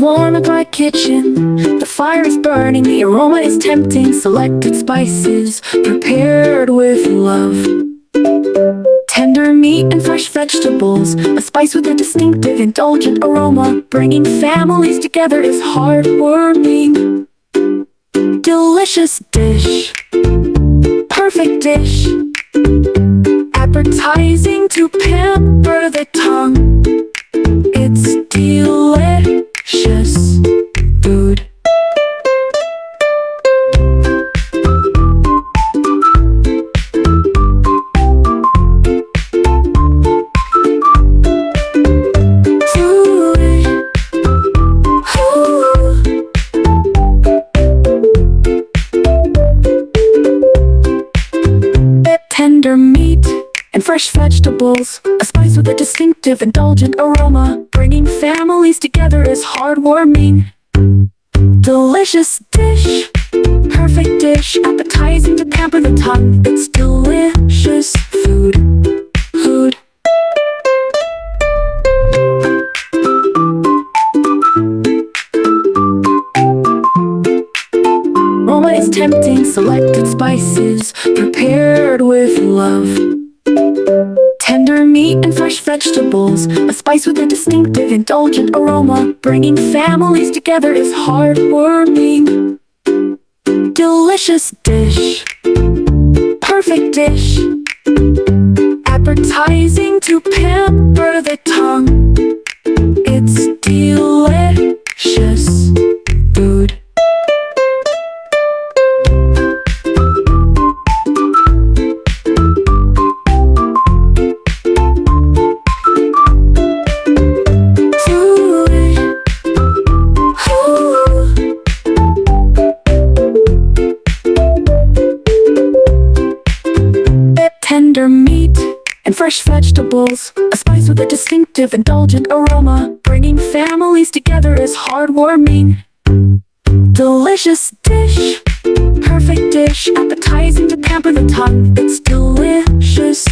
warm and bright kitchen. The fire is burning, the aroma is tempting. Selected spices prepared with love. Tender meat and fresh vegetables, a spice with a distinctive, indulgent aroma. Bringing families together is heartwarming. Delicious dish, perfect dish, appetizing to pamper the tongue. It's delicious food. Tender meat and fresh vegetables, a spice with a distinctive, indulgent aroma. Bringing families together is heartwarming. Delicious dish, perfect dish, appetizing to pamper the tongue. It's delicious food. Food. Aroma is tempting, selected spices prepared with love. Tender meat and fresh vegetables, a spice with a distinctive, indulgent aroma. Bringing families together is heartwarming. Delicious dish, perfect dish, appetizing to pamper the tongue. It's delicious food. Tender meat and fresh vegetables, a spice with a distinctive, indulgent aroma. Bringing families together is heartwarming. Delicious dish, perfect dish, appetizing to pamper the tongue. It's delicious